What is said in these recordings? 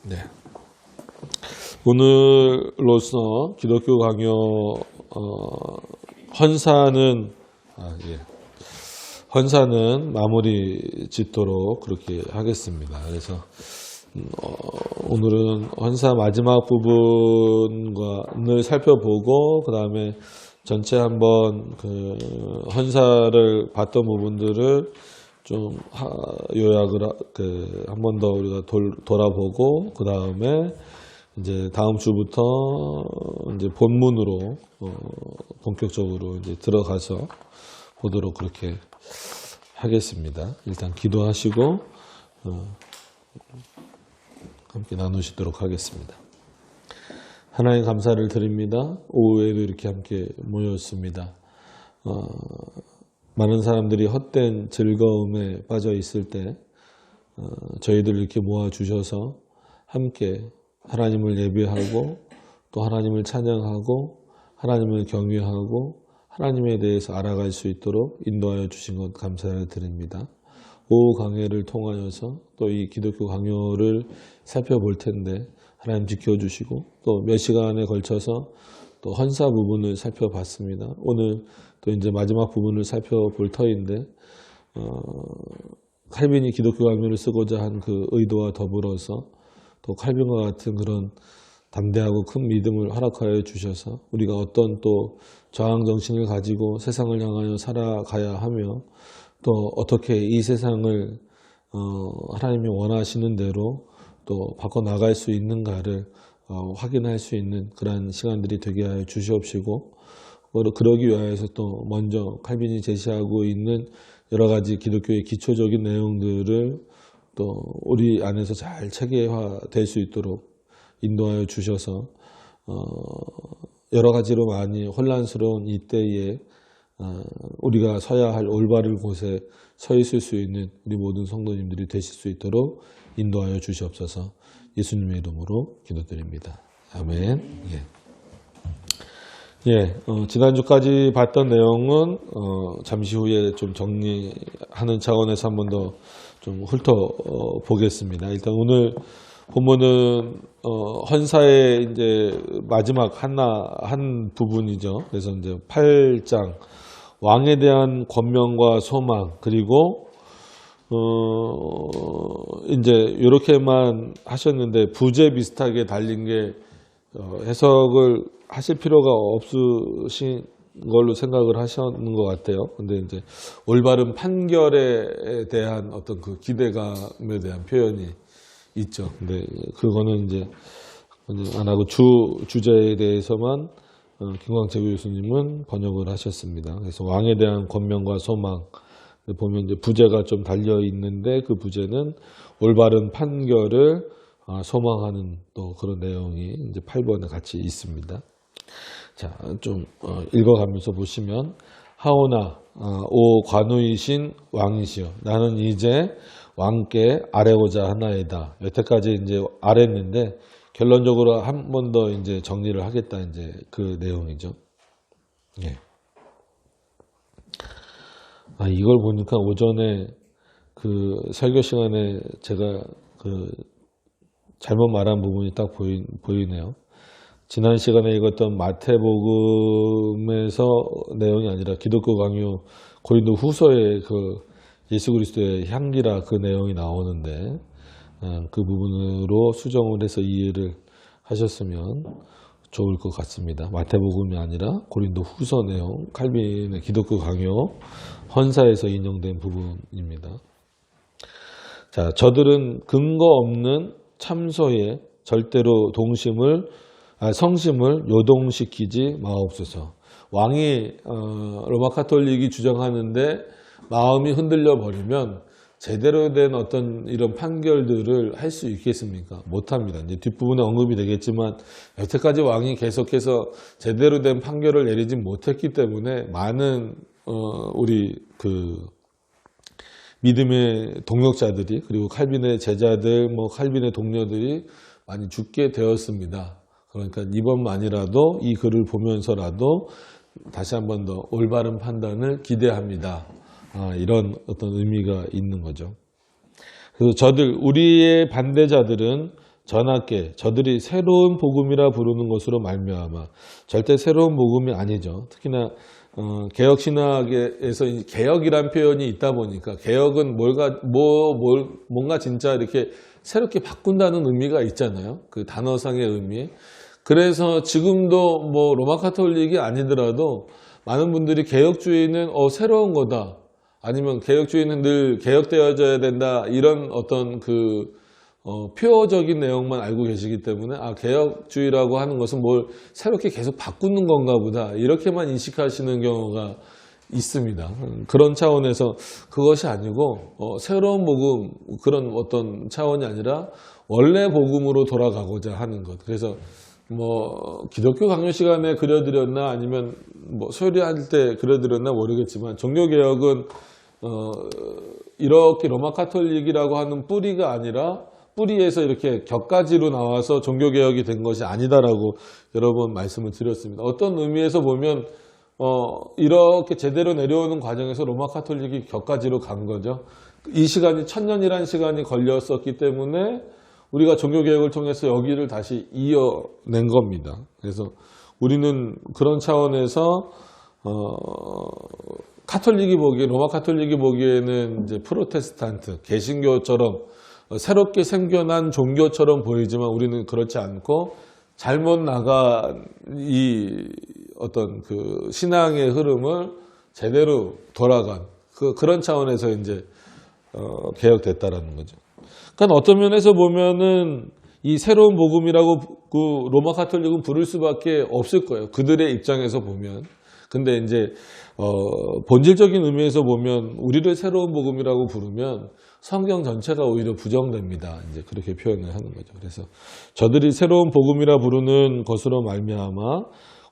네. 오늘로서 기독교 강요 헌사는 헌사는 마무리 짓도록 그렇게 하겠습니다. 그래서 오늘은 헌사 마지막 부분을 살펴보고 그 다음에 전체 한번 그 헌사를 봤던 부분들을 좀 요약을 한 번 더 우리가 돌아보고 그 다음에 이제 다음 주부터 이제 본문으로 본격적으로 이제 들어가서 보도록 그렇게 하겠습니다. 일단 기도하시고 함께 나누시도록 하겠습니다. 하나님 감사를 드립니다. 오후에도 이렇게 함께 모였습니다. 많은 사람들이 헛된 즐거움에 빠져 있을 때 저희들 이렇게 모아주셔서 함께 하나님을 예배하고 또 하나님을 찬양하고 하나님을 경외하고 하나님에 대해서 알아갈 수 있도록 인도하여 주신 것 감사를 드립니다. 오후 강해를 통하여서 또 이 기독교 강요를 살펴볼 텐데 하나님 지켜주시고 또 몇 시간에 걸쳐서 또 헌사 부분을 살펴봤습니다. 오늘 또 이제 마지막 부분을 살펴볼 터인데 칼빈이 기독교 강요를 쓰고자 한 그 의도와 더불어서 또 칼빈과 같은 그런 담대하고 큰 믿음을 허락하여 주셔서 우리가 어떤 또 저항 정신을 가지고 세상을 향하여 살아가야 하며 또 어떻게 이 세상을 하나님이 원하시는 대로 또 바꿔나갈 수 있는가를 확인할 수 있는 그러한 시간들이 되게 하여 주시옵시고 그러기 위하여서 또 먼저 칼빈이 제시하고 있는 여러 가지 기독교의 기초적인 내용들을 또 우리 안에서 잘 체계화될 수 있도록 인도하여 주셔서 여러 가지로 많이 혼란스러운 이때에 우리가 서야 할 올바른 곳에 서 있을 수 있는 우리 모든 성도님들이 되실 수 있도록 인도하여 주시옵소서. 예수님의 이름으로 기도드립니다. 아멘. 지난주까지 봤던 내용은 잠시 후에 좀 정리하는 차원에서 한 번 더 좀 훑어보겠습니다. 일단 오늘 본문은 헌사의 이제 마지막 한 부분이죠. 그래서 이제 8장 왕에 대한 권명과 소망 그리고 이제 이렇게만 하셨는데 부제 비슷하게 달린 게 해석을 하실 필요가 없으신 걸로 생각을 하셨는 것 같아요. 근데 이제 올바른 판결에 대한 어떤 그 기대감에 대한 표현이 있죠. 근데 그거는 이제 안 하고 주제에 대해서만 김광채 교수님은 번역을 하셨습니다. 그래서 왕에 대한 권명과 소망 보면 이제 부제가 좀 달려 있는데 그 부제는 올바른 판결을 소망하는 또 그런 내용이 이제 8번에 같이 있습니다. 자, 좀 읽어가면서 보시면 하오나 오 관우이신 왕이시여 나는 이제 왕께 아뢰고자 하나이다. 여태까지 이제 아랬는데 결론적으로 한 번 더 이제 정리를 하겠다 이제 그 내용이죠. 예. 이걸 보니까 오전에 그 설교 시간에 제가 그 잘못 말한 부분이 딱 보이네요. 지난 시간에 읽었던 마태복음에서 내용이 아니라 기독교 강요 고린도 후서의 그 예수 그리스도의 향기라 그 내용이 나오는데 그 부분으로 수정을 해서 이해를 하셨으면 좋을 것 같습니다. 마태복음이 아니라 고린도 후서 내용, 칼빈의 기독교 강요 헌사에서 인용된 부분입니다. 자, 저들은 근거 없는 참소에 절대로 성심을 요동시키지 마옵소서. 왕이 로마 카톨릭이 주장하는데 마음이 흔들려 버리면 제대로 된 어떤 이런 판결들을 할 수 있겠습니까? 못합니다. 이제 뒷부분에 언급이 되겠지만 여태까지 왕이 계속해서 제대로 된 판결을 내리지 못했기 때문에 많은 우리 그 믿음의 동역자들이 그리고 칼빈의 제자들, 칼빈의 동료들이 많이 죽게 되었습니다. 그러니까 이번만이라도 이 글을 보면서라도 다시 한 번 더 올바른 판단을 기대합니다. 이런 어떤 의미가 있는 거죠. 그래서 우리의 반대자들은 전하께 저들이 새로운 복음이라 부르는 것으로 말미암아. 절대 새로운 복음이 아니죠. 특히나 개혁 신학에서 개혁이란 표현이 있다 보니까 개혁은 뭔가 진짜 이렇게 새롭게 바꾼다는 의미가 있잖아요. 그 단어상의 의미. 그래서 지금도 뭐 로마 카톨릭이 아니더라도 많은 분들이 개혁주의는 새로운 거다. 아니면 개혁주의는 늘 개혁되어져야 된다. 이런 어떤 표어적인 내용만 알고 계시기 때문에 개혁주의라고 하는 것은 뭘 새롭게 계속 바꾸는 건가 보다. 이렇게만 인식하시는 경우가 있습니다. 그런 차원에서 그것이 아니고 새로운 복음 그런 어떤 차원이 아니라 원래 복음으로 돌아가고자 하는 것. 그래서 뭐 기독교 강요 시간에 그려드렸나 아니면 뭐 소리할 때 그려드렸나 모르겠지만 종교개혁은 이렇게 로마 카톨릭이라고 하는 뿌리가 아니라 뿌리에서 이렇게 격가지로 나와서 종교개혁이 된 것이 아니다라고 여러 번 말씀을 드렸습니다. 어떤 의미에서 보면 이렇게 제대로 내려오는 과정에서 로마 카톨릭이 격가지로 간 거죠. 이 시간이 1000년이라는 시간이 걸렸었기 때문에 우리가 종교개혁을 통해서 여기를 다시 이어낸 겁니다. 그래서 우리는 그런 차원에서 로마 카톨릭이 보기에는 이제 프로테스탄트, 개신교처럼 새롭게 생겨난 종교처럼 보이지만 우리는 그렇지 않고 잘못 나간 이 어떤 신앙의 흐름을 제대로 돌아간 그런 차원에서 이제 개혁됐다라는 거죠. 그러니까 어떤 면에서 보면은 이 새로운 복음이라고 로마 카톨릭은 부를 수밖에 없을 거예요. 그들의 입장에서 보면. 근데 이제 본질적인 의미에서 보면 우리를 새로운 복음이라고 부르면 성경 전체가 오히려 부정됩니다. 이제 그렇게 표현을 하는 거죠. 그래서 저들이 새로운 복음이라 부르는 것으로 말미암아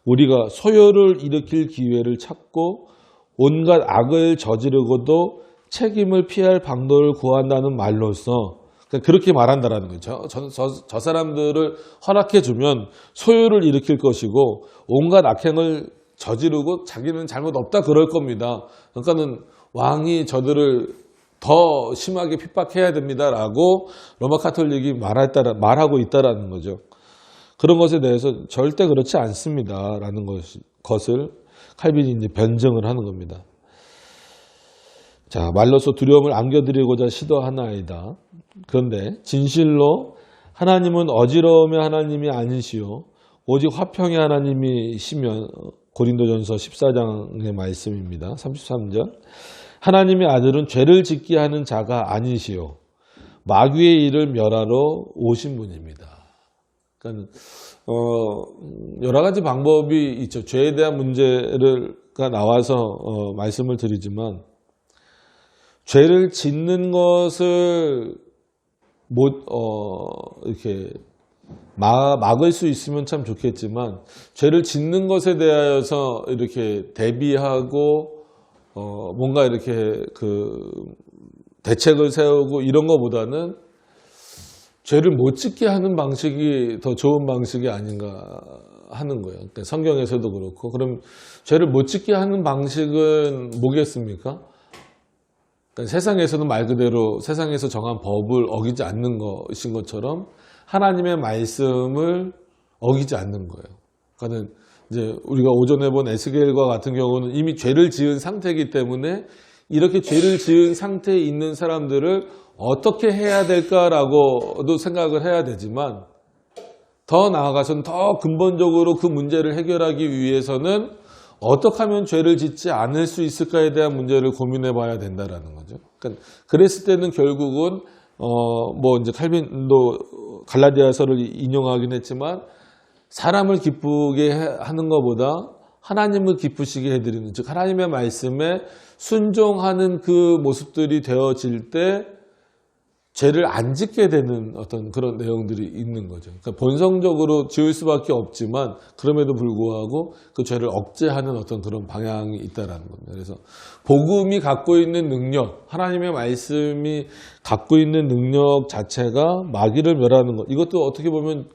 우리가 소요를 일으킬 기회를 찾고 온갖 악을 저지르고도 책임을 피할 방도를 구한다는 말로써 그렇게 말한다라는 거죠. 저 사람들을 허락해주면 소요를 일으킬 것이고 온갖 악행을 저지르고 자기는 잘못 없다 그럴 겁니다. 그러니까는 왕이 저들을 더 심하게 핍박해야 됩니다라고 로마 카톨릭이 말하고 있다라는 거죠. 그런 것에 대해서 절대 그렇지 않습니다라는 것을 칼빈이 이제 변증을 하는 겁니다. 자, 말로써 두려움을 안겨드리고자 시도하나이다. 그런데 진실로 하나님은 어지러움의 하나님이 아니시오 오직 화평의 하나님이시면 고린도전서 14장의 말씀입니다. 33절 하나님의 아들은 죄를 짓게 하는 자가 아니시오 마귀의 일을 멸하러 오신 분입니다. 그러니까 여러 가지 방법이 있죠. 죄에 대한 문제가 나와서 말씀을 드리지만 죄를 짓는 것을 이렇게 막을 수 있으면 참 좋겠지만 죄를 짓는 것에 대하여서 이렇게 대비하고 뭔가 이렇게 대책을 세우고 이런 것보다는 죄를 못 짓게 하는 방식이 더 좋은 방식이 아닌가 하는 거예요. 그러니까 성경에서도 그렇고 그럼 죄를 못 짓게 하는 방식은 뭐겠습니까? 그러니까 세상에서는 말 그대로 세상에서 정한 법을 어기지 않는 것인 것처럼 하나님의 말씀을 어기지 않는 거예요. 그러니까 이제 우리가 오전에 본 에스겔과 같은 경우는 이미 죄를 지은 상태이기 때문에 이렇게 죄를 지은 상태에 있는 사람들을 어떻게 해야 될까라고도 생각을 해야 되지만 더 나아가서는 더 근본적으로 그 문제를 해결하기 위해서는 어떻게 하면 죄를 짓지 않을 수 있을까에 대한 문제를 고민해 봐야 된다라는 거죠. 그러니까 그랬을 때는 결국은 뭐 이제 칼빈도 갈라디아서를 인용하긴 했지만 사람을 기쁘게 하는 것보다 하나님을 기쁘시게 해드리는 즉 하나님의 말씀에 순종하는 그 모습들이 되어질 때 죄를 안 짓게 되는 어떤 그런 내용들이 있는 거죠. 그러니까 본성적으로 지을 수밖에 없지만 그럼에도 불구하고 그 죄를 억제하는 어떤 그런 방향이 있다라는 겁니다. 그래서 복음이 갖고 있는 능력, 하나님의 말씀이 갖고 있는 능력 자체가 마귀를 멸하는 것. 이것도 어떻게 보면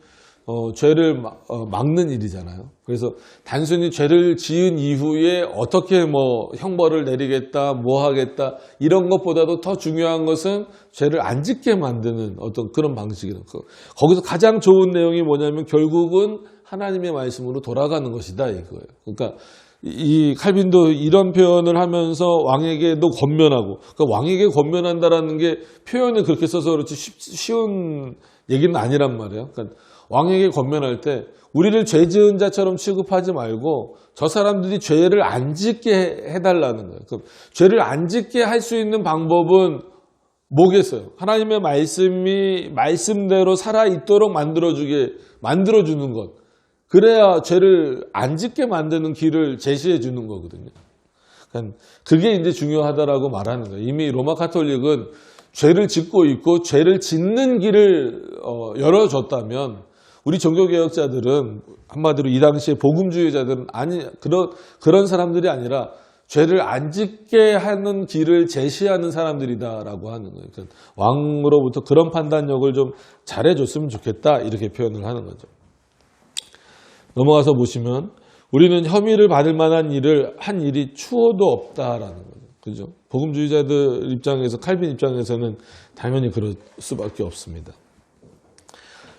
죄를 막는 일이잖아요. 그래서 단순히 죄를 지은 이후에 어떻게 뭐 형벌을 내리겠다, 뭐 하겠다 이런 것보다도 더 중요한 것은 죄를 안 짓게 만드는 어떤 그런 방식이에요. 거기서 가장 좋은 내용이 뭐냐면 결국은 하나님의 말씀으로 돌아가는 것이다 이거예요. 그러니까 이 칼빈도 이런 표현을 하면서 왕에게도 권면하고, 그러니까 왕에게 권면한다라는 게 표현을 그렇게 써서 그렇지 쉬운 얘기는 아니란 말이에요. 그러니까 왕에게 권면할 때 우리를 죄 지은 자처럼 취급하지 말고 저 사람들이 죄를 안 짓게 해달라는 거예요. 그럼 죄를 안 짓게 할 수 있는 방법은 뭐겠어요? 하나님의 말씀이 말씀대로 살아있도록 만들어주는 것. 그래야 죄를 안 짓게 만드는 길을 제시해 주는 거거든요. 그러니까 그게 이제 중요하다라고 말하는 거예요. 이미 로마 카톨릭은 죄를 짓고 있고 죄를 짓는 길을 열어줬다면 우리 종교개혁자들은 한마디로 이 당시에 복음주의자들은 그런 사람들이 아니라 죄를 안 짓게 하는 길을 제시하는 사람들이다라고 하는 거예요. 그러니까 왕으로부터 그런 판단력을 좀 잘해줬으면 좋겠다 이렇게 표현을 하는 거죠. 넘어가서 보시면 우리는 혐의를 받을 만한 일을 한 일이 추호도 없다라는 거죠. 그죠? 복음주의자들 입장에서, 칼빈 입장에서는 당연히 그럴 수밖에 없습니다.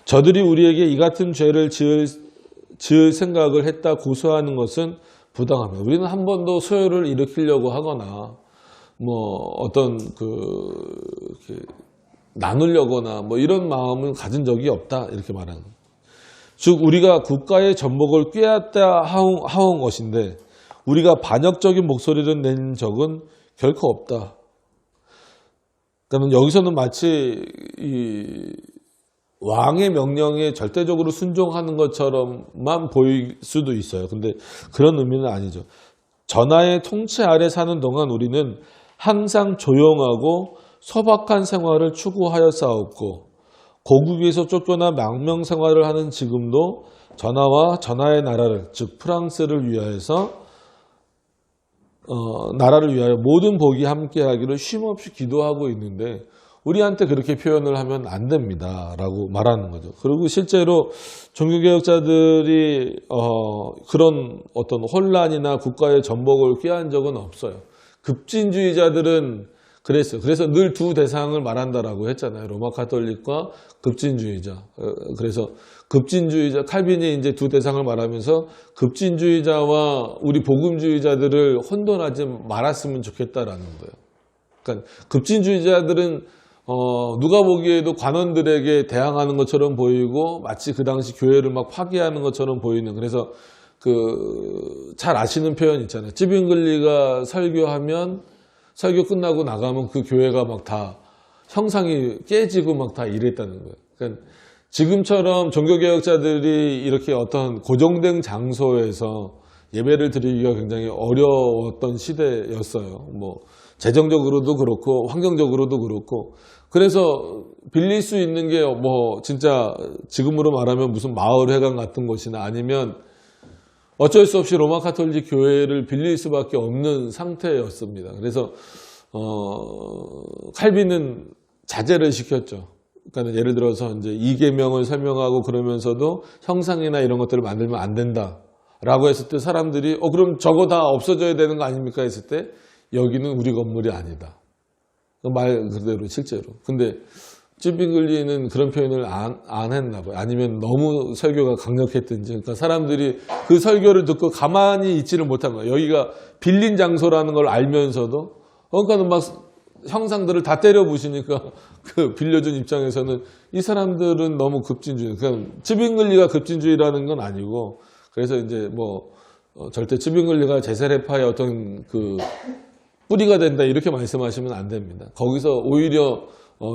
저들이 우리에게 이 같은 죄를 지을 생각을 했다 고소하는 것은 부당합니다. 우리는 한 번도 소요를 일으키려고 하거나 뭐 어떤 나누려거나 뭐 이런 마음을 가진 적이 없다 이렇게 말하는 거예요. 즉 우리가 국가의 전복을 꾀했다 하온 것인데 우리가 반역적인 목소리를 낸 적은 결코 없다. 그러면 여기서는 마치 이 왕의 명령에 절대적으로 순종하는 것처럼만 보일 수도 있어요. 근데 그런 의미는 아니죠. 전하의 통치 아래 사는 동안 우리는 항상 조용하고 소박한 생활을 추구하였사옵고 고국에서 쫓겨나 망명 생활을 하는 지금도 전하와 전하의 나라를, 즉 프랑스를 위하여서 나라를 위하여 모든 복이 함께하기를 쉼없이 기도하고 있는데 우리한테 그렇게 표현을 하면 안 됩니다 라고 말하는 거죠. 그리고 실제로 종교개혁자들이 그런 어떤 혼란이나 국가의 전복을 꾀한 적은 없어요. 급진주의자들은 그랬어요. 그래서 늘 두 대상을 말한다라고 했잖아요. 로마 카톨릭과 급진주의자. 그래서 급진주의자, 칼빈이 이제 두 대상을 말하면서 급진주의자와 우리 복음주의자들을 혼돈하지 말았으면 좋겠다라는 거예요. 그러니까 급진주의자들은 누가 보기에도 관원들에게 대항하는 것처럼 보이고 마치 그 당시 교회를 막 파괴하는 것처럼 보이는, 그래서 잘 아시는 표현 있잖아요. 찌빙글리가 설교하면 설교 끝나고 나가면 그 교회가 막 다 형상이 깨지고 막 다 이랬다는 거예요. 그러니까 지금처럼 종교개혁자들이 이렇게 어떤 고정된 장소에서 예배를 드리기가 굉장히 어려웠던 시대였어요. 뭐 재정적으로도 그렇고 환경적으로도 그렇고. 그래서 빌릴 수 있는 게 뭐 진짜 지금으로 말하면 무슨 마을회관 같은 곳이나 아니면 어쩔 수 없이 로마 카톨릭 교회를 빌릴 수밖에 없는 상태였습니다. 그래서 칼빈은 자제를 시켰죠. 그러니까 예를 들어서 이제 이계명을 설명하고 그러면서도 형상이나 이런 것들을 만들면 안 된다라고 했을 때 사람들이 그럼 저거 다 없어져야 되는 거 아닙니까 했을 때 여기는 우리 건물이 아니다. 말 그대로 실제로. 근데 찌빙글리는 그런 표현을 안 했나 봐요. 아니면 너무 설교가 강력했든지. 그러니까 사람들이 그 설교를 듣고 가만히 있지를 못한 거예요. 여기가 빌린 장소라는 걸 알면서도. 그러니까 막 형상들을 다 때려 부시니까 그 빌려준 입장에서는 이 사람들은 너무 급진주의. 그러니까 찌빙글리가 급진주의라는 건 아니고, 그래서 이제 뭐 절대 찌빙글리가 제세례파의 어떤 그 뿌리가 된다 이렇게 말씀하시면 안 됩니다. 거기서 오히려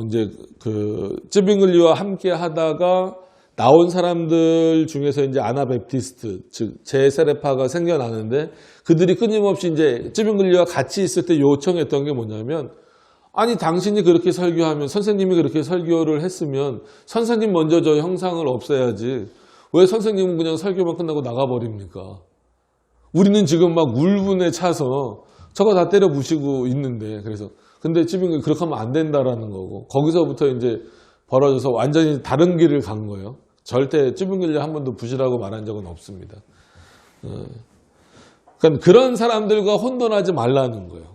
이제 그 찌빙글리와 함께 하다가 나온 사람들 중에서 이제 아나베프티스트, 즉 제세례파가 생겨나는데 그들이 끊임없이 이제 찌빙글리와 같이 있을 때 요청했던 게 뭐냐면, 아니 당신이 그렇게 설교하면, 선생님이 그렇게 설교를 했으면 선생님 먼저 저 형상을 없애야지 왜 선생님은 그냥 설교만 끝나고 나가버립니까? 우리는 지금 막 울분에 차서 저거 다 때려 부시고 있는데. 그래서 근데 찌빙글리 그렇게 하면 안 된다라는 거고, 거기서부터 이제 벌어져서 완전히 다른 길을 간 거예요. 절대 쭈붕길래 한 번도 부시라고 말한 적은 없습니다. 그러니까 그런 사람들과 혼돈하지 말라는 거예요.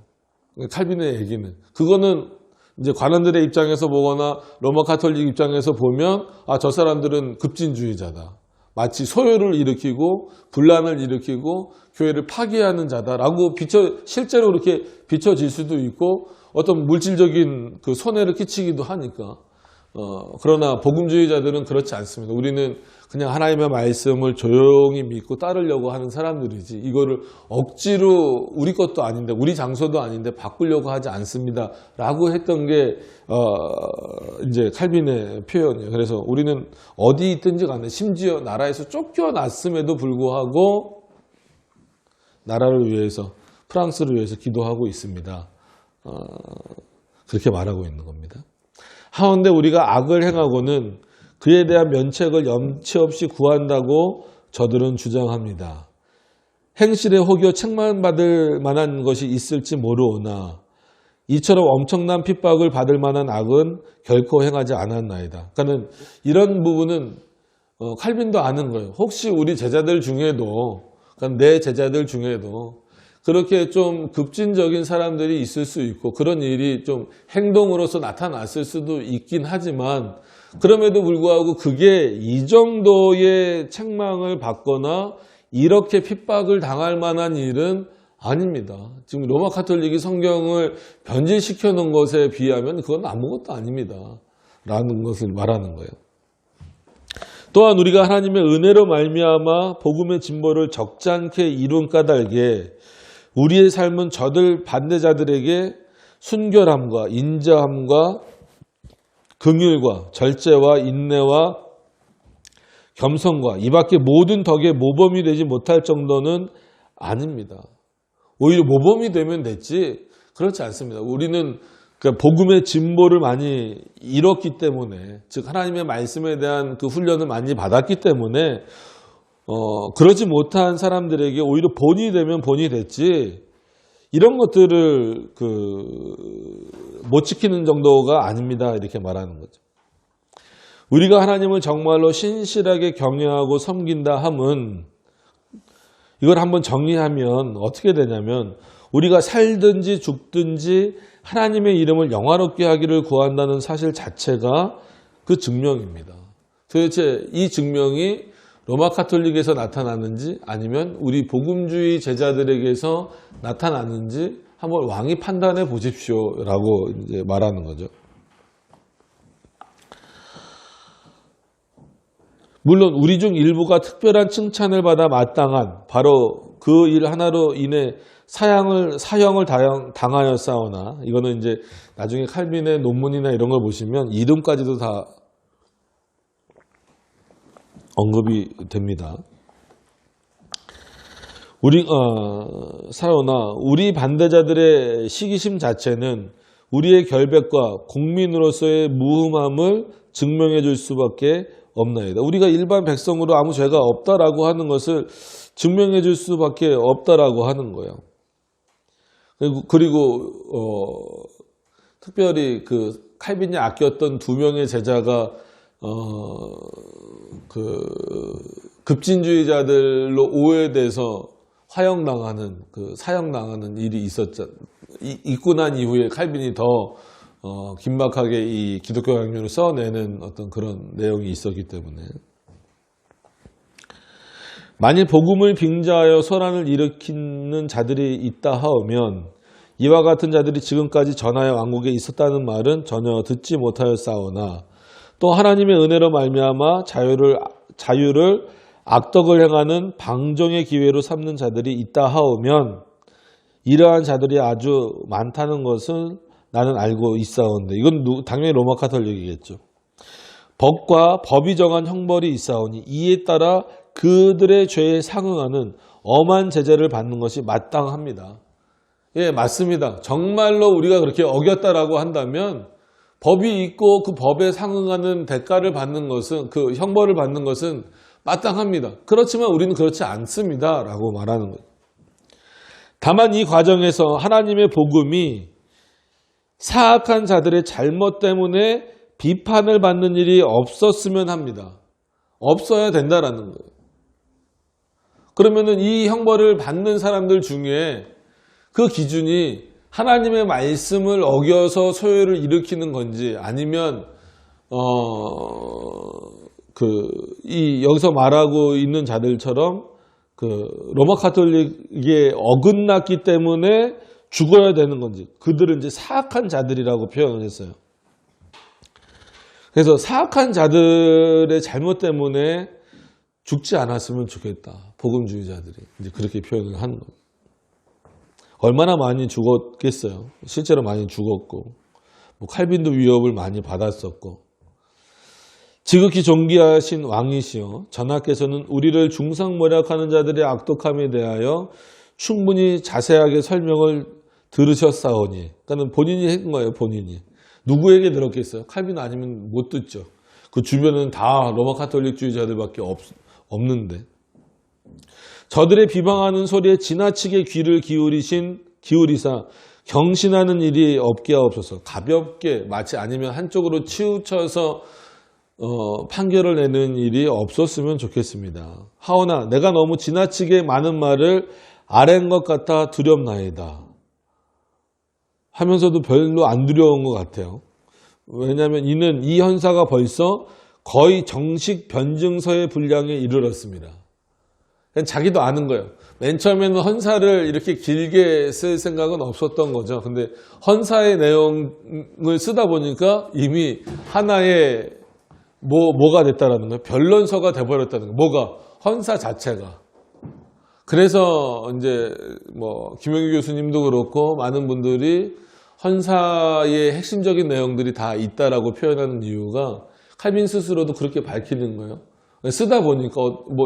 칼빈의 얘기는. 그거는 이제 관원들의 입장에서 보거나 로마 가톨릭 입장에서 보면 저 사람들은 급진주의자다. 마치 소요를 일으키고 분란을 일으키고 교회를 파괴하는 자다라고 실제로 그렇게 비춰질 수도 있고 어떤 물질적인 그 손해를 끼치기도 하니까. 그러나 복음주의자들은 그렇지 않습니다. 우리는 그냥 하나님의 말씀을 조용히 믿고 따르려고 하는 사람들이지 이거를 억지로 우리 것도 아닌데 우리 장소도 아닌데 바꾸려고 하지 않습니다 라고 했던 게 이제 칼빈의 표현이에요. 그래서 우리는 어디 있든지 간에 심지어 나라에서 쫓겨났음에도 불구하고 나라를 위해서 프랑스를 위해서 기도하고 있습니다. 그렇게 말하고 있는 겁니다. 하운데 우리가 악을 행하고는 그에 대한 면책을 염치 없이 구한다고 저들은 주장합니다. 행실에 혹여 책망받을 만한 것이 있을지 모르오나 이처럼 엄청난 핍박을 받을 만한 악은 결코 행하지 않았나이다. 그러니까 이런 부분은 칼빈도 아는 거예요. 혹시 우리 제자들 중에도 그러니까 내 제자들 중에도 그렇게 좀 급진적인 사람들이 있을 수 있고 그런 일이 좀 행동으로서 나타났을 수도 있긴 하지만 그럼에도 불구하고 그게 이 정도의 책망을 받거나 이렇게 핍박을 당할 만한 일은 아닙니다. 지금 로마 가톨릭이 성경을 변질시켜 놓은 것에 비하면 그건 아무것도 아닙니다. 라는 것을 말하는 거예요. 또한 우리가 하나님의 은혜로 말미암아 복음의 진보를 적잖게 이룬 까닭에 우리의 삶은 저들 반대자들에게 순결함과 인자함과 긍휼과 절제와 인내와 겸손과 이 밖에 모든 덕에 모범이 되지 못할 정도는 아닙니다. 오히려 모범이 되면 됐지 그렇지 않습니다. 우리는 복음의 진보를 많이 이뤘기 때문에 즉 하나님의 말씀에 대한 그 훈련을 많이 받았기 때문에 그러지 못한 사람들에게 오히려 본이 되면 본이 됐지 이런 것들을 못 지키는 정도가 아닙니다. 이렇게 말하는 거죠. 우리가 하나님을 정말로 신실하게 경외하고 섬긴다 함은 이걸 한번 정리하면 어떻게 되냐면 우리가 살든지 죽든지 하나님의 이름을 영화롭게 하기를 구한다는 사실 자체가 그 증명입니다. 도대체 이 증명이 로마 가톨릭에서 나타났는지 아니면 우리 복음주의 제자들에게서 나타났는지 한번 왕이 판단해 보십시오라고 이제 말하는 거죠. 물론 우리 중 일부가 특별한 칭찬을 받아 마땅한 바로 그 일 하나로 인해 사형을 당하였사오나 이거는 이제 나중에 칼빈의 논문이나 이런 걸 보시면 이름까지도 다 언급이 됩니다. 사오나 우리 반대자들의 시기심 자체는 우리의 결백과 국민으로서의 무흠함을 증명해 줄 수밖에 없나이다. 우리가 일반 백성으로 아무 죄가 없다라고 하는 것을 증명해 줄 수밖에 없다라고 하는 거예요. 그리고 특별히 그 칼빈이 아꼈던 두 명의 제자가 급진주의자들로 오해돼서 사형당하는 일이 있고 난 이후에 칼빈이 더 긴박하게 이 기독교 강론을 써내는 어떤 그런 내용이 있었기 때문에 만일 복음을 빙자하여 소란을 일으키는 자들이 있다 하오면 이와 같은 자들이 지금까지 전하여 왕국에 있었다는 말은 전혀 듣지 못하였사오나 또 하나님의 은혜로 말미암아 자유를 악덕을 행하는 방종의 기회로 삼는 자들이 있다 하오면 이러한 자들이 아주 많다는 것을 나는 알고 있사온데 이건 당연히 로마 가톨릭이겠죠. 법과 법이 정한 형벌이 있사오니 이에 따라 그들의 죄에 상응하는 엄한 제재를 받는 것이 마땅합니다. 예, 맞습니다. 정말로 우리가 그렇게 어겼다라고 한다면 법이 있고 그 법에 상응하는 대가를 받는 것은 그 형벌을 받는 것은 마땅합니다. 그렇지만 우리는 그렇지 않습니다. 라고 말하는 거예요. 다만 이 과정에서 하나님의 복음이 사악한 자들의 잘못 때문에 비판을 받는 일이 없었으면 합니다. 없어야 된다라는 거예요. 그러면은 이 형벌을 받는 사람들 중에 그 기준이 하나님의 말씀을 어겨서 소요를 일으키는 건지 아니면 여기서 말하고 있는 자들처럼 로마 카톨릭에 어긋났기 때문에 죽어야 되는 건지, 그들은 이제 사악한 자들이라고 표현을 했어요. 그래서 사악한 자들의 잘못 때문에 죽지 않았으면 좋겠다. 복음주의자들이 이제 그렇게 표현을 하는 겁니다. 얼마나 많이 죽었겠어요. 실제로 많이 죽었고, 칼빈도 위협을 많이 받았었고. 지극히 존귀하신 왕이시여, 전하께서는 우리를 중상모략하는 자들의 악독함에 대하여 충분히 자세하게 설명을 들으셨사오니, 그러니까 본인이 한 거예요. 본인이. 누구에게 들었겠어요? 칼빈 아니면 못 듣죠. 그 주변은 다 로마 카톨릭주의자들밖에 없는데. 저들의 비방하는 소리에 지나치게 귀를 기울이사 경신하는 일이 없게 하옵소서. 가볍게, 마치 아니면 한쪽으로 치우쳐서 판결을 내는 일이 없었으면 좋겠습니다. 하오나 내가 너무 지나치게 많은 말을 아랜 것 같아 두렵나이다 하면서도 별로 안 두려운 것 같아요. 왜냐하면 이는 이 헌사가 벌써 거의 정식 변증서의 분량에 이르렀습니다. 자기도 아는 거예요. 맨 처음에는 헌사를 이렇게 길게 쓸 생각은 없었던 거죠. 근데 헌사의 내용을 쓰다 보니까 이미 하나의 뭐가 됐다라는 거예요. 변론서가 돼버렸다는 거예요. 뭐가? 헌사 자체가. 그래서 이제 김영규 교수님도 그렇고 많은 분들이 헌사의 핵심적인 내용들이 다 있다라고 표현하는 이유가 칼빈 스스로도 그렇게 밝히는 거예요. 쓰다 보니까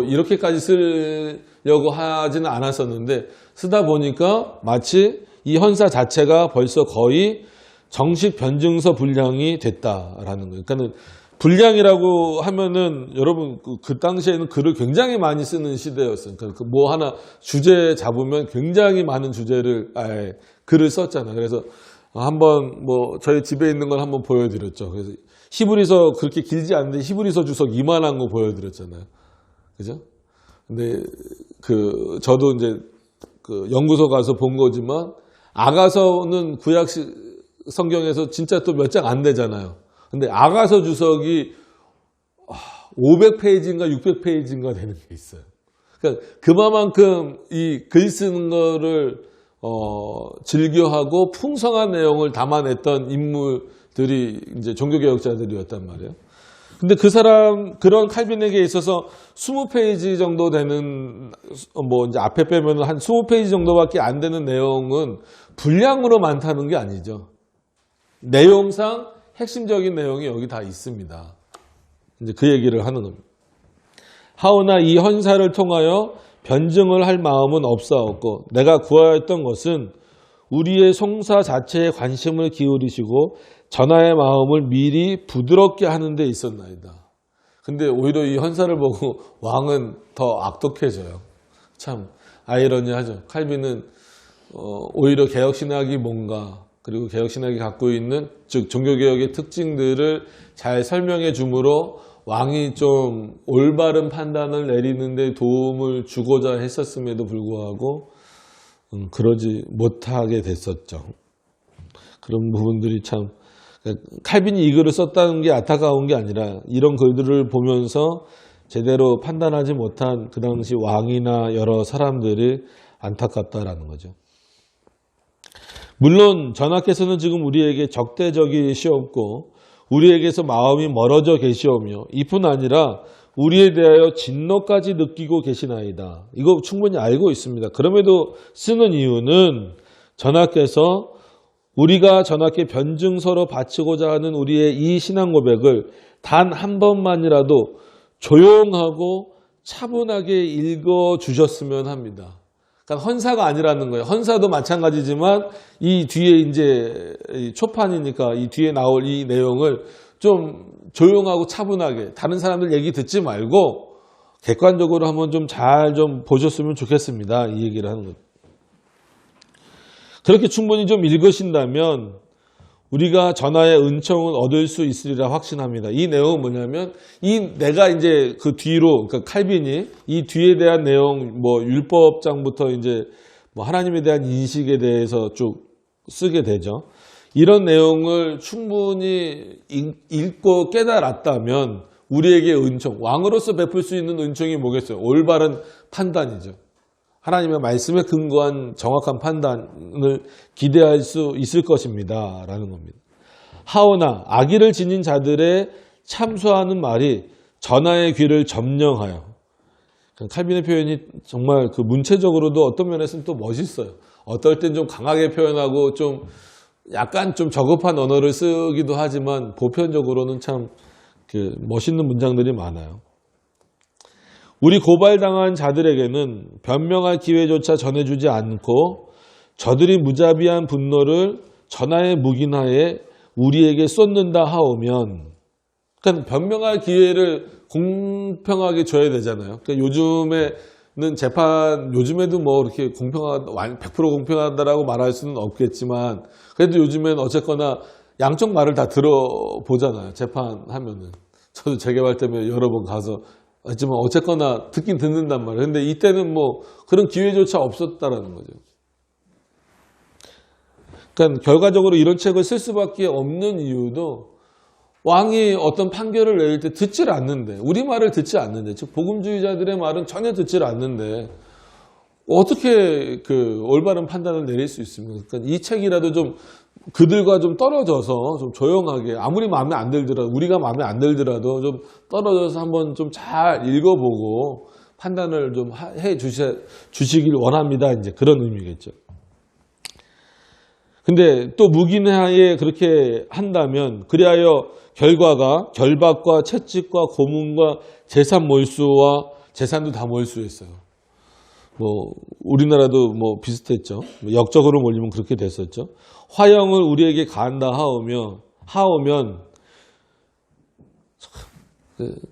이렇게까지 쓰려고 하지는 않았었는데 쓰다 보니까 마치 이 헌사 자체가 벌써 거의 정식 변증서 분량이 됐다라는 거예요. 그러니까 분량이라고 하면은 여러분 그 당시에는 글을 굉장히 많이 쓰는 시대였어요. 그러니까 하나 주제 잡으면 굉장히 많은 글을 썼잖아요. 그래서 한번 저희 집에 있는 걸 한번 보여드렸죠. 그래서 히브리서 그렇게 길지 않은데 히브리서 주석 이만한 거 보여드렸잖아요. 그죠? 근데 저도 이제 연구소 가서 본 거지만 아가서는 구약 성경에서 진짜 또 몇 장 안 되잖아요. 근데 아가서 주석이 500페이지인가 600페이지인가 되는 게 있어요. 그러니까 그만큼 이 글 쓰는 거를 즐겨하고 풍성한 내용을 담아냈던 인물들이 이제 종교개혁자들이었단 말이에요. 근데 그런 칼빈에게 있어서 20페이지 정도 되는, 이제 앞에 빼면 한 20페이지 정도밖에 안 되는 내용은 분량으로 많다는 게 아니죠. 내용상 핵심적인 내용이 여기 다 있습니다. 이제 그 얘기를 하는 겁니다. 하오나 이 헌사를 통하여 변증을 할 마음은 없사옵고 내가 구하였던 것은 우리의 송사 자체에 관심을 기울이시고 전하의 마음을 미리 부드럽게 하는 데 있었나이다. 근데 오히려 이 헌사를 보고 왕은 더 악독해져요. 참 아이러니하죠. 칼빈은 오히려 개혁신학이 뭔가, 그리고 개혁신학이 갖고 있는 즉 종교개혁의 특징들을 잘 설명해 주므로 왕이 좀 올바른 판단을 내리는 데 도움을 주고자 했었음에도 불구하고 그러지 못하게 됐었죠. 그런 부분들이 참, 칼빈이 이 글을 썼다는 게 안타까운 게 아니라 이런 글들을 보면서 제대로 판단하지 못한 그 당시 왕이나 여러 사람들이 안타깝다라는 거죠. 물론 전하께서는 지금 우리에게 적대적이시옵고 우리에게서 마음이 멀어져 계시오며 이뿐 아니라 우리에 대하여 진노까지 느끼고 계시나이다. 이거 충분히 알고 있습니다. 그럼에도 쓰는 이유는 전하께서 우리가 전하께 변증서로 바치고자 하는 우리의 이 신앙 고백을 단 한 번만이라도 조용하고 차분하게 읽어주셨으면 합니다. 그러니까 헌사가 아니라는 거예요. 헌사도 마찬가지지만 이 뒤에 이제 초판이니까 이 뒤에 나올 이 내용을 좀 조용하고 차분하게 다른 사람들 얘기 듣지 말고 객관적으로 한번 좀 잘 좀 보셨으면 좋겠습니다. 이 얘기를 하는 거죠. 그렇게 충분히 좀 읽으신다면 우리가 전하의 은총을 얻을 수 있으리라 확신합니다. 이 내용은 뭐냐면 내가 이제 그 뒤로 그러니까 칼빈이 이 뒤에 대한 내용 뭐 율법장부터 이제 뭐 하나님에 대한 인식에 대해서 쭉 쓰게 되죠. 이런 내용을 충분히 읽고 깨달았다면 우리에게 은총, 왕으로서 베풀 수 있는 은총이 뭐겠어요? 올바른 판단이죠. 하나님의 말씀에 근거한 정확한 판단을 기대할 수 있을 것입니다. 라는 겁니다. 하오나 악의를 지닌 자들의 참소하는 말이 전하의 귀를 점령하여. 칼빈의 표현이 정말 그 문체적으로도 어떤 면에서는 또 멋있어요. 어떨 땐 좀 강하게 표현하고 좀 약간 좀 저급한 언어를 쓰기도 하지만 보편적으로는 참 그 멋있는 문장들이 많아요. 우리 고발당한 자들에게는 변명할 기회조차 전해주지 않고 저들이 무자비한 분노를 전하의 묵인하에 우리에게 쏟는다 하오면, 그러니까 변명할 기회를 공평하게 줘야 되잖아요. 그러니까 요즘에는 요즘에도 뭐 이렇게 100% 공평하다라고 말할 수는 없겠지만, 그래도 요즘엔 어쨌거나 양쪽 말을 다 들어보잖아요. 재판하면은. 저도 재개발 때문에 여러 번 가서 하지만 어쨌거나 듣긴 듣는단 말이에요. 근데 이때는 뭐 그런 기회조차 없었다라는 거죠. 그러니까 결과적으로 이런 책을 쓸 수밖에 없는 이유도 왕이 어떤 판결을 내릴 때 듣질 않는데, 우리 말을 듣지 않는데, 즉 복음주의자들의 말은 전혀 듣질 않는데 어떻게 그 올바른 판단을 내릴 수 있습니까? 그러니까 이 책이라도 좀 그들과 좀 떨어져서 좀 조용하게, 아무리 마음에 안 들더라도, 우리가 마음에 안 들더라도 좀 떨어져서 한번 좀 잘 읽어보고 판단을 좀 해 주시길 원합니다. 이제 그런 의미겠죠. 근데 또 묵인하에 그렇게 한다면 그리하여 결과가 결박과 채찍과 고문과 재산 몰수와 재산도 다 몰수했어요. 뭐 우리나라도 뭐 비슷했죠. 역적으로 몰리면 그렇게 됐었죠. 화형을 우리에게 가한다 하오면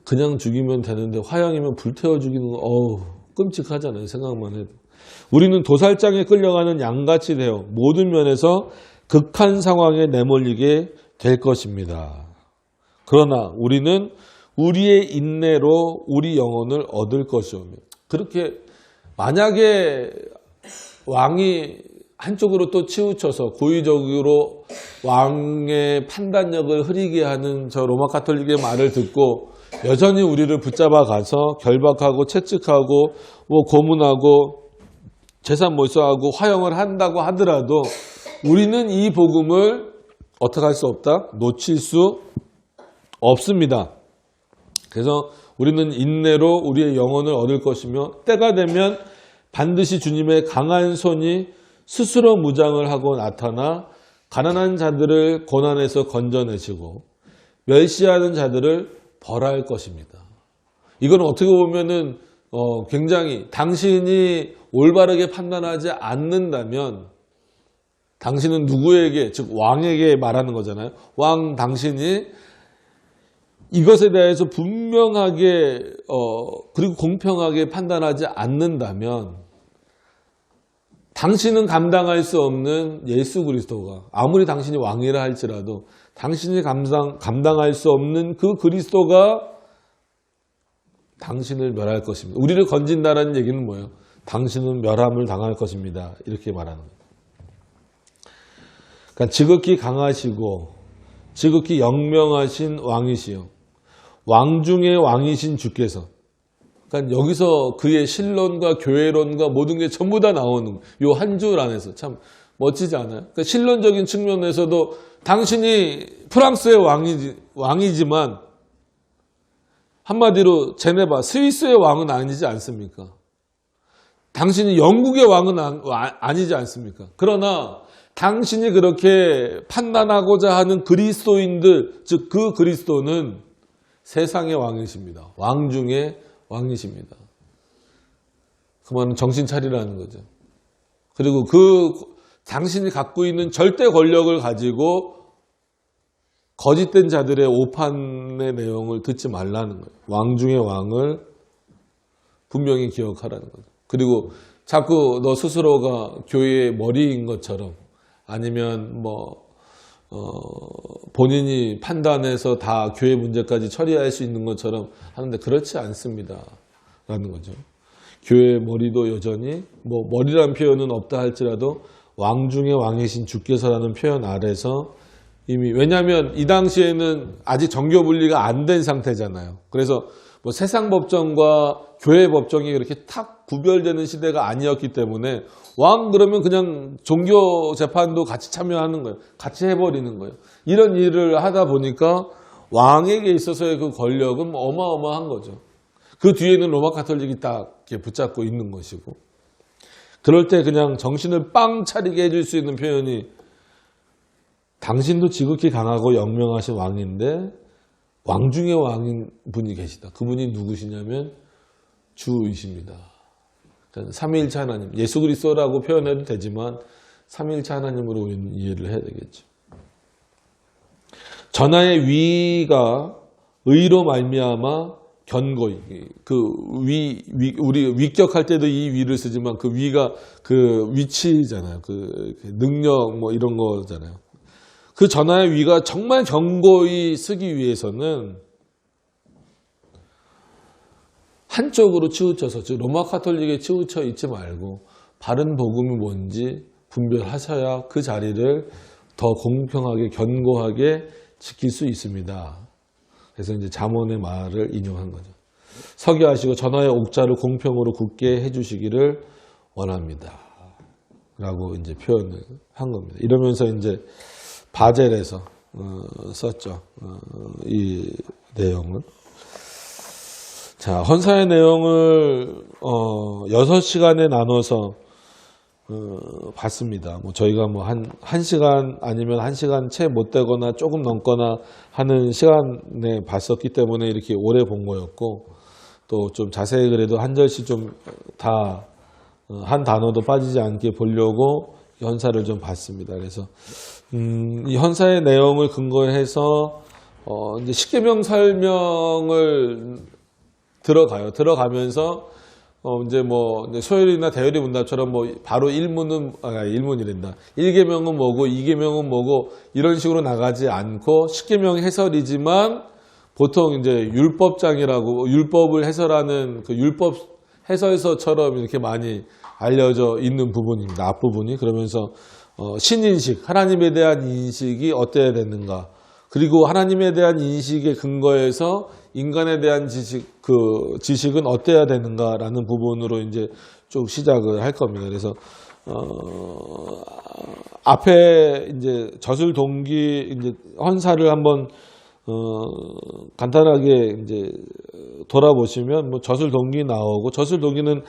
그냥 죽이면 되는데 화형이면 불태워 죽이는 거 끔찍하잖아요. 생각만 해도. 우리는 도살장에 끌려가는 양같이 되어 모든 면에서 극한 상황에 내몰리게 될 것입니다. 그러나 우리는 우리의 인내로 우리 영혼을 얻을 것이오며, 그렇게 만약에 왕이 한쪽으로 또 치우쳐서 고의적으로 왕의 판단력을 흐리게 하는 저 로마 가톨릭의 말을 듣고 여전히 우리를 붙잡아 가서 결박하고 채찍하고 뭐 고문하고 재산 몰수하고 화형을 한다고 하더라도 우리는 이 복음을 어떻게 할 수 없다? 놓칠 수 없습니다. 그래서 우리는 인내로 우리의 영혼을 얻을 것이며 때가 되면 반드시 주님의 강한 손이 스스로 무장을 하고 나타나 가난한 자들을 고난에서 건져내시고 멸시하는 자들을 벌할 것입니다. 이건 어떻게 보면은 굉장히 당신이 올바르게 판단하지 않는다면 당신은 누구에게, 즉 왕에게 말하는 거잖아요. 왕 당신이 이것에 대해서 분명하게 그리고 공평하게 판단하지 않는다면 당신은 감당할 수 없는 예수 그리스도가, 아무리 당신이 왕이라 할지라도 당신이 감당할 수 없는 그 그리스도가 당신을 멸할 것입니다. 우리를 건진다라는 얘기는 뭐예요? 당신은 멸함을 당할 것입니다. 이렇게 말하는 거예요. 그러니까 지극히 강하시고 지극히 영명하신 왕이시요 왕 중의 왕이신 주께서, 그러니까 여기서 그의 신론과 교회론과 모든 게 전부 다 나오는 요 한 줄 안에서 참 멋지지 않아요? 그러니까 신론적인 측면에서도 당신이 프랑스의 왕이지만 한마디로 제네바, 스위스의 왕은 아니지 않습니까? 당신이 영국의 왕은 아니지 않습니까? 그러나 당신이 그렇게 판단하고자 하는 그리스도인들, 즉 그 그리스도는 세상의 왕이십니다. 왕 중에 왕이십니다. 그 말은 정신 차리라는 거죠. 그리고 그 당신이 갖고 있는 절대 권력을 가지고 거짓된 자들의 오판의 내용을 듣지 말라는 거예요. 왕 중의 왕을 분명히 기억하라는 거죠. 그리고 자꾸 너 스스로가 교회의 머리인 것처럼, 아니면 뭐 본인이 판단해서 다 교회 문제까지 처리할 수 있는 것처럼 하는데 그렇지 않습니다. 라는 거죠. 교회의 머리도 여전히 뭐 머리란 표현은 없다 할지라도 왕 중의 왕이신 주께서라는 표현 아래서 이미 왜냐하면 이 당시에는 아직 정교 분리가 안 된 상태잖아요. 그래서 뭐 세상 법정과 교회 법정이 그렇게 탁 구별되는 시대가 아니었기 때문에 왕 그러면 그냥 종교 재판도 같이 참여하는 거예요. 같이 해버리는 거예요. 이런 일을 하다 보니까 왕에게 있어서의 그 권력은 어마어마한 거죠. 그 뒤에는 로마 카톨릭이 딱 이렇게 붙잡고 있는 것이고 그럴 때 그냥 정신을 빵 차리게 해줄 수 있는 표현이 당신도 지극히 강하고 영명하신 왕인데 왕 중의 왕인 분이 계시다. 그분이 누구시냐면 주이십니다. 삼위일체 하나님, 예수 그리스도라고 표현해도 되지만 삼위일체 하나님으로 우리는 이해를 해야 되겠죠. 전하의 위가 의로 말미암아 견고히 우리 위격할 때도 이 위를 쓰지만 그 위가 그 위치잖아요. 그 능력 뭐 이런 거잖아요. 그 전하의 위가 정말 견고히 쓰기 위해서는 한쪽으로 치우쳐서 즉 로마 카톨릭에 치우쳐 있지 말고 바른 복음이 뭔지 분별하셔야 그 자리를 더 공평하게 견고하게 지킬 수 있습니다. 그래서 이제 잠언의 말을 인용한 거죠. 서기하시고 전하의 옥자를 공평으로 굳게 해주시기를 원합니다. 라고 이제 표현을 한 겁니다. 이러면서 이제 바젤에서 썼죠. 이 내용을. 자, 헌사의 내용을 6시간에 나눠서 봤습니다. 뭐 저희가 뭐 한 1시간 아니면 1시간 채 못 되거나 조금 넘거나 하는 시간에 봤었기 때문에 이렇게 오래 본 거였고 또 좀 자세히 그래도 한 절씩 좀 다 한 단어도 빠지지 않게 보려고 헌사를 좀 봤습니다. 그래서 이 헌사의 내용을 근거해서 이제 십계명 설명을 들어가면서 이제 뭐 소열이나 대열의 문답처럼 뭐 바로 일문이란다. 1계명은 뭐고 2계명은 뭐고 이런 식으로 나가지 않고 십계명 해설이지만 보통 이제 율법장이라고 율법을 해설하는 그 율법 해설서처럼 이렇게 많이 알려져 있는 부분입니다. 앞부분이. 그러면서 신인식, 하나님에 대한 인식이 어때야 되는가. 그리고 하나님에 대한 인식의 근거에서 인간에 대한 지식은 어때야 되는가라는 부분으로 이제 쭉 시작을 할 겁니다. 그래서 앞에 이제 저술 동기 이제 헌사를 한번 간단하게 이제 돌아보시면 뭐 저술 동기 나오고 저술 동기는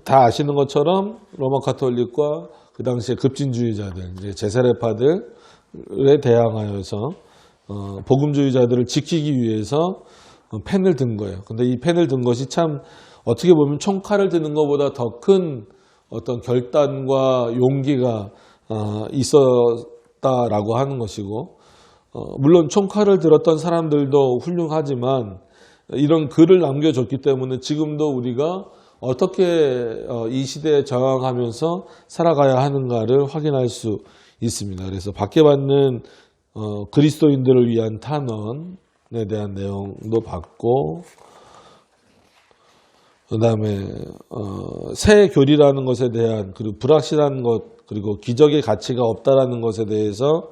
다 아시는 것처럼 로마 카톨릭과 그 당시에 급진주의자들, 이제 제사례파들에 대항하여서 복음주의자들을 지키기 위해서 펜을 든 거예요. 근데 이 펜을 든 것이 참 어떻게 보면 총칼을 드는 것보다 더 큰 어떤 결단과 용기가 있었다라고 하는 것이고, 물론 총칼을 들었던 사람들도 훌륭하지만 이런 글을 남겨줬기 때문에 지금도 우리가 어떻게 이 시대에 저항하면서 살아가야 하는가를 확인할 수 있습니다. 그래서 받게 받는 그리스도인들을 위한 탄원에 대한 내용도 봤고, 그 다음에 새 교리라는 것에 대한 그리고 불확실한 것 그리고 기적의 가치가 없다라는 것에 대해서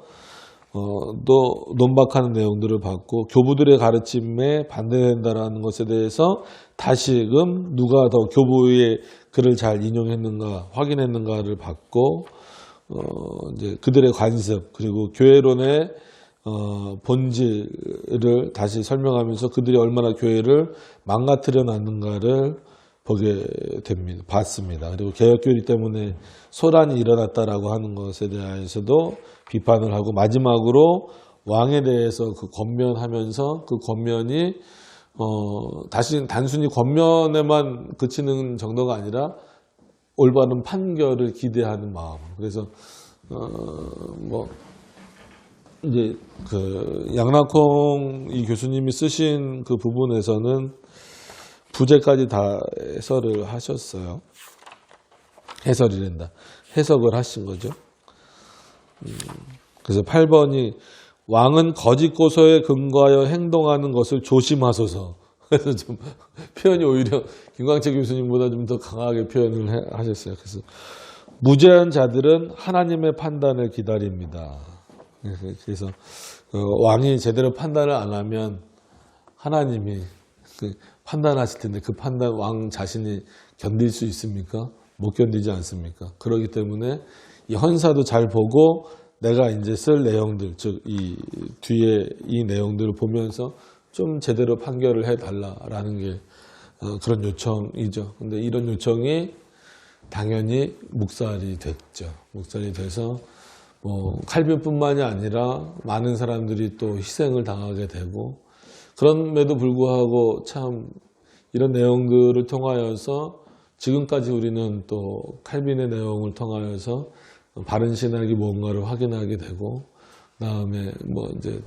또 논박하는 내용들을 봤고, 교부들의 가르침에 반대된다라는 것에 대해서 다시금 누가 더 교부의 글을 잘 인용했는가 확인했는가를 봤고, 이제 그들의 관습 그리고 교회론의 본질을 다시 설명하면서 그들이 얼마나 교회를 망가뜨려 놨는가를 보게 됩니다. 봤습니다. 그리고 개혁교리 때문에 소란이 일어났다라고 하는 것에 대해서도 비판을 하고, 마지막으로 왕에 대해서 그 권면하면서 그 권면이 다시 단순히 권면에만 그치는 정도가 아니라 올바른 판결을 기대하는 마음. 그래서 뭐 이제 그 양락콩 이 교수님이 쓰신 그 부분에서는 부제까지 다 해설을 하셨어요. 해설이란다. 해석을 하신 거죠. 그래서 8번이 왕은 거짓 고소에 근거하여 행동하는 것을 조심하소서. 그래서 좀 표현이 오히려 김광채 교수님보다 좀 더 강하게 표현을 하셨어요. 그래서 무죄한 자들은 하나님의 판단을 기다립니다. 그래서 왕이 제대로 판단을 안 하면 하나님이 판단하실 텐데 그 판단 왕 자신이 견딜 수 있습니까? 못 견디지 않습니까? 그렇기 때문에 이 헌사도 잘 보고 내가 이제 쓸 내용들, 즉 이 뒤에 이 내용들을 보면서 좀 제대로 판결을 해달라라는 게 그런 요청이죠. 근데 이런 요청이 당연히 묵살이 됐죠. 묵살이 돼서 뭐 칼빈뿐만이 아니라 많은 사람들이 또 희생을 당하게 되고, 그럼에도 불구하고 참 이런 내용들을 통하여서 지금까지 우리는 또 칼빈의 내용을 통하여서 바른 신학이 뭔가를 확인하게 되고, 그다음에 뭐 이제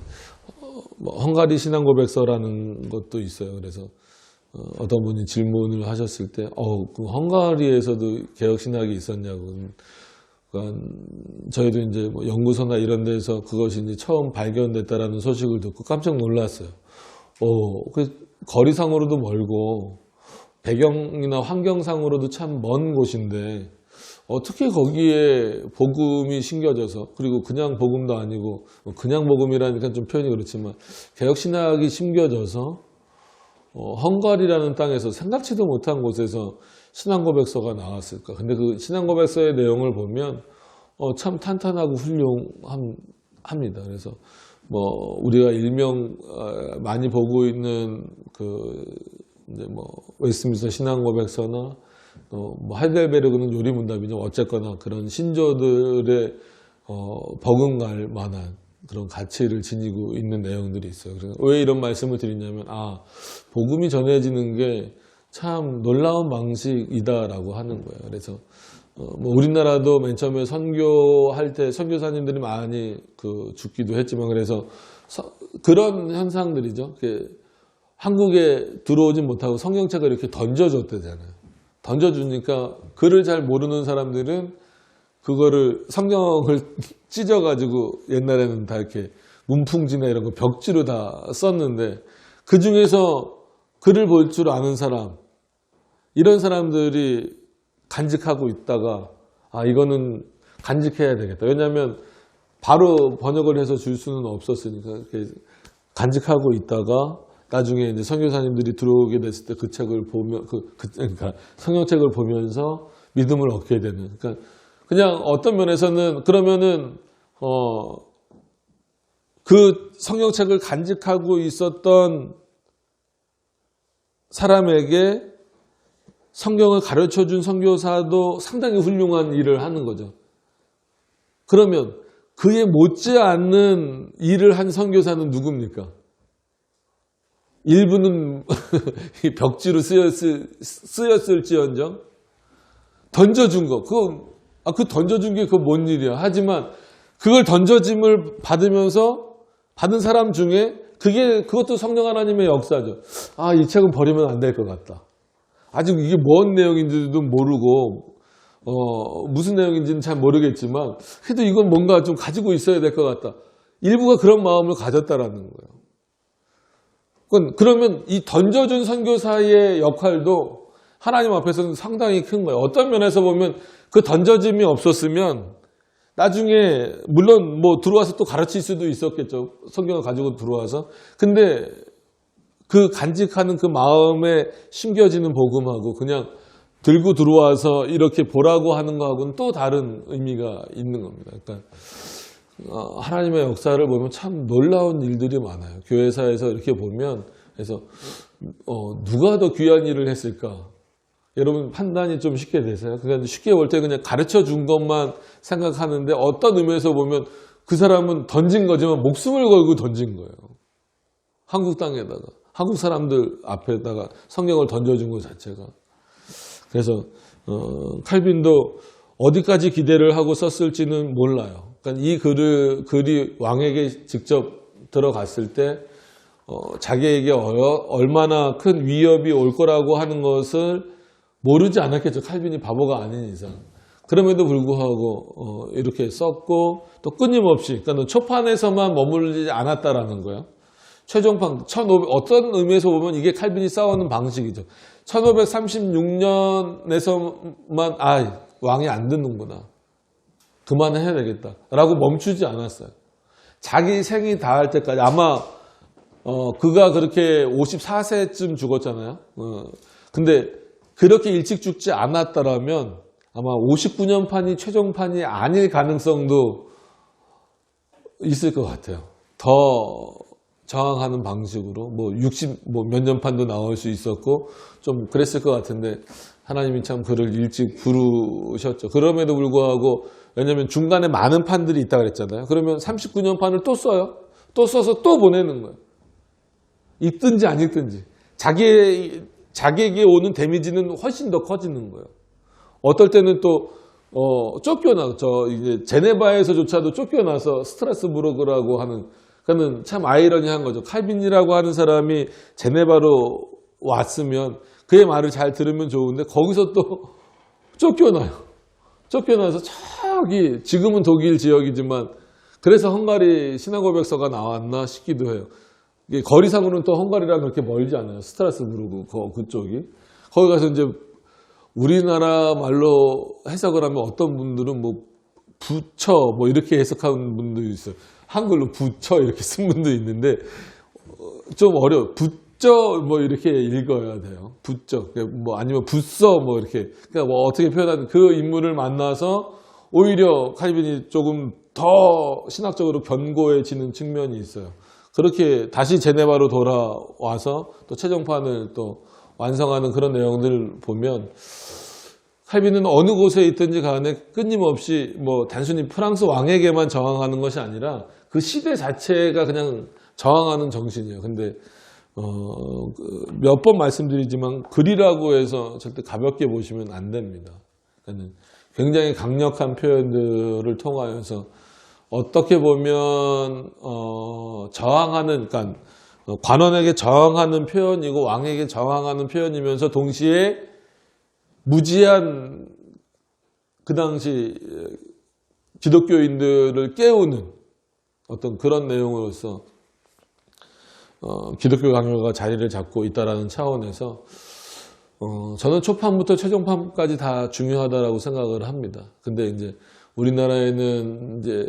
헝가리 신앙 고백서라는 것도 있어요. 그래서 어떤 분이 질문을 하셨을 때, 그 헝가리에서도 개혁 신학이 있었냐고. 그러니까 저희도 이제 뭐 연구소나 이런 데서 그것이 이제 처음 발견됐다라는 소식을 듣고 깜짝 놀랐어요. 그 거리상으로도 멀고 배경이나 환경상으로도 참 먼 곳인데 어떻게 거기에 복음이 심겨져서, 그리고 그냥 복음도 아니고 그냥 복음이라니까 좀 표현이 그렇지만 개혁신학이 심겨져서 헝가리라는 땅에서 생각지도 못한 곳에서 신앙고백서가 나왔을까. 근데 그 신앙고백서의 내용을 보면 참 탄탄하고 훌륭합니다. 그래서 뭐 우리가 일명 많이 보고 있는 그 이제 뭐 웨스트민스터 신앙고백서나 뭐 하이델베르그는 요리문답이죠. 어쨌거나 그런 신조들의 버금갈 만한 그런 가치를 지니고 있는 내용들이 있어요. 그래서 왜 이런 말씀을 드리냐면, 복음이 전해지는 게 참 놀라운 방식이다라고 하는 거예요. 그래서 뭐 우리나라도 맨 처음에 선교할 때 선교사님들이 많이 죽기도 했지만, 그래서 그런 현상들이죠. 한국에 들어오진 못하고 성경책을 이렇게 던져줬대잖아요. 던져주니까 글을 잘 모르는 사람들은 그거를 성경을 찢어가지고 옛날에는 다 이렇게 문풍지나 이런 거 벽지로 다 썼는데, 그 중에서 글을 볼 줄 아는 사람, 이런 사람들이 간직하고 있다가 이거는 간직해야 되겠다. 왜냐하면 바로 번역을 해서 줄 수는 없었으니까 이렇게 간직하고 있다가 나중에 이제 선교사님들이 들어오게 됐을 때 그 책을 보면 그러니까 성경책을 보면서 믿음을 얻게 되는. 그러니까 그냥 어떤 면에서는 그러면은 그 성경책을 간직하고 있었던 사람에게 성경을 가르쳐준 선교사도 상당히 훌륭한 일을 하는 거죠. 그러면 그에 못지않는 일을 한 선교사는 누굽니까? 일부는 벽지로 쓰였을지언정 던져준 거, 그 던져준 게 뭔 일이야. 하지만 그걸 던져짐을 받으면서 받은 사람 중에 그것도 성령 하나님의 역사죠. 이 책은 버리면 안 될 것 같다. 아직 이게 뭔 내용인지도 모르고 무슨 내용인지는 잘 모르겠지만 그래도 이건 뭔가 좀 가지고 있어야 될 것 같다. 일부가 그런 마음을 가졌다라는 거예요. 그러면 이 던져준 선교사의 역할도 하나님 앞에서는 상당히 큰 거예요. 어떤 면에서 보면 그 던져짐이 없었으면 나중에 물론 뭐 들어와서 또 가르칠 수도 있었겠죠. 성경을 가지고 들어와서. 근데 그 간직하는 그 마음에 심겨지는 복음하고 그냥 들고 들어와서 이렇게 보라고 하는 거하고는 또 다른 의미가 있는 겁니다. 그러니까 하나님의 역사를 보면 참 놀라운 일들이 많아요. 교회사에서 이렇게 보면, 그래서 누가 더 귀한 일을 했을까? 여러분 판단이 좀 쉽게 되세요? 그러니까 쉽게 볼 때 그냥 가르쳐 준 것만 생각하는데 어떤 의미에서 보면 그 사람은 던진 거지만 목숨을 걸고 던진 거예요. 한국 땅에다가, 한국 사람들 앞에다가 성경을 던져준 것 자체가. 그래서 칼빈도 어디까지 기대를 하고 썼을지는 몰라요. 그러니까 이 글이 왕에게 직접 들어갔을 때 자기에게 얼마나 큰 위협이 올 거라고 하는 것을 모르지 않았겠죠. 칼빈이 바보가 아닌 이상. 그럼에도 불구하고 이렇게 썼고 또 끊임없이 그러니까 초판에서만 머물지 않았다라는 거예요. 최종판 1500 어떤 의미에서 보면 이게 칼빈이 싸우는 방식이죠. 1536년에서만 왕이 안 듣는구나. 그만해야 되겠다라고 멈추지 않았어요. 자기 생이 닿을 때까지 아마 그가 그렇게 54세쯤 죽었잖아요. 근데 그렇게 일찍 죽지 않았다라면 아마 59년판이 최종판이 아닐 가능성도 있을 것 같아요. 더 저항하는 방식으로 뭐 60 몇 년판도 나올 수 있었고 좀 그랬을 것 같은데 하나님이 참 그를 일찍 부르셨죠. 그럼에도 불구하고 왜냐하면 중간에 많은 판들이 있다 그랬잖아요. 그러면 39년판을 또 써요. 또 써서 또 보내는 거예요. 읽든지 안 읽든지 자기에게 오는 데미지는 훨씬 더 커지는 거예요. 어떨 때는 또 쫓겨나서 이제 제네바에서조차도 쫓겨나서 스트라스부르크라고 하는 그는 참 아이러니한 거죠. 칼빈이라고 하는 사람이 제네바로 왔으면 그의 말을 잘 들으면 좋은데 거기서 또 쫓겨나요. 쫓겨나서 저기 지금은 독일 지역이지만 그래서 헝가리 신화고백서가 나왔나 싶기도 해요. 거리상으로는 또 헝가리랑 그렇게 멀지 않아요. 스트라스부르크 그쪽이. 거기 가서 이제 우리나라 말로 해석을 하면 어떤 분들은 뭐 부처 뭐 이렇게 해석하는 분도 있어요. 한글로 부처 이렇게 쓴 분도 있는데 좀 어려워. 부처 뭐 이렇게 읽어야 돼요. 부처 뭐 아니면 부서 뭐 이렇게 그러니까 뭐 어떻게 표현하는 그 인물을 만나서 오히려 칼빈이 조금 더 신학적으로 견고해지는 측면이 있어요. 그렇게 다시 제네바로 돌아와서 또 최종판을 또 완성하는 그런 내용들을 보면 칼빈은 어느 곳에 있든지 간에 끊임없이 뭐 단순히 프랑스 왕에게만 저항하는 것이 아니라 그 시대 자체가 그냥 저항하는 정신이에요. 근데 몇 번 말씀드리지만 글이라고 해서 절대 가볍게 보시면 안 됩니다. 그러니까 굉장히 강력한 표현들을 통하여서 어떻게 보면 저항하는 그러니까 관원에게 저항하는 표현이고 왕에게 저항하는 표현이면서 동시에 무지한 그 당시 기독교인들을 깨우는 어떤 그런 내용으로서 기독교 강요가 자리를 잡고 있다라는 차원에서 저는 초판부터 최종판까지 다 중요하다라고 생각을 합니다. 근데 이제 우리나라에는 이제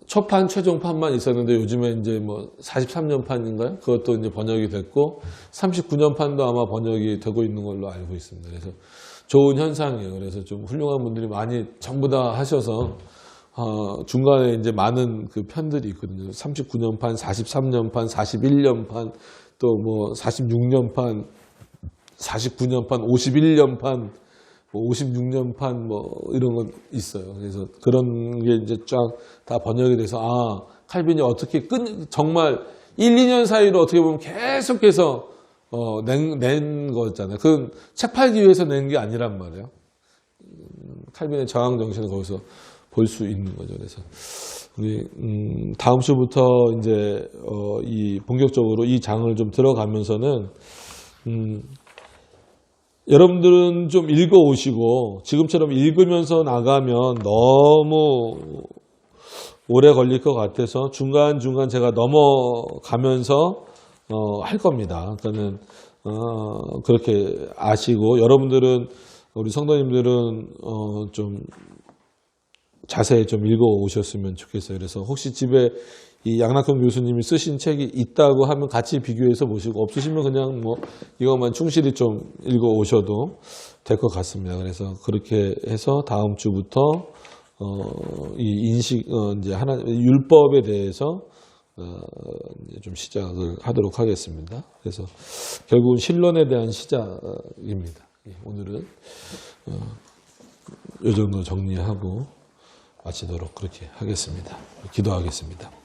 초판, 최종판만 있었는데 요즘에 이제 뭐 43년판인가요? 그것도 이제 번역이 됐고 39년판도 아마 번역이 되고 있는 걸로 알고 있습니다. 그래서 좋은 현상이에요. 그래서 좀 훌륭한 분들이 많이 전부 다 하셔서 중간에 이제 많은 그 편들이 있거든요. 39년판, 43년판, 41년판, 또 뭐 46년판, 49년판, 51년판, 56년판 뭐 이런 건 있어요. 그래서 그런 게 이제 쫙 다 번역이 돼서 칼빈이 어떻게 정말 1, 2년 사이로 어떻게 보면 계속해서 낸 거잖아요. 그건 책 팔기 위해서 낸 게 아니란 말이에요. 칼빈의 저항 정신을 거기서 볼 수 있는 거죠. 그래서 우리 다음 주부터 이제 이 본격적으로 이 장을 좀 들어가면서는 여러분들은 좀 읽어오시고 지금처럼 읽으면서 나가면 너무 오래 걸릴 것 같아서 중간중간 제가 넘어가면서 할 겁니다. 그러니까는 그렇게 아시고 여러분들은 우리 성도님들은 좀 자세히 좀 읽어오셨으면 좋겠어요. 그래서 혹시 집에 이 양낙형 교수님이 쓰신 책이 있다고 하면 같이 비교해서 보시고 없으시면 그냥 뭐 이것만 충실히 좀 읽어 오셔도 될 것 같습니다. 그래서 그렇게 해서 다음 주부터 이 인식 이제 율법에 대해서 이제 좀 시작을 하도록 하겠습니다. 그래서 결국은 신론에 대한 시작입니다. 오늘은 이 정도 정리하고 마치도록 그렇게 하겠습니다. 기도하겠습니다.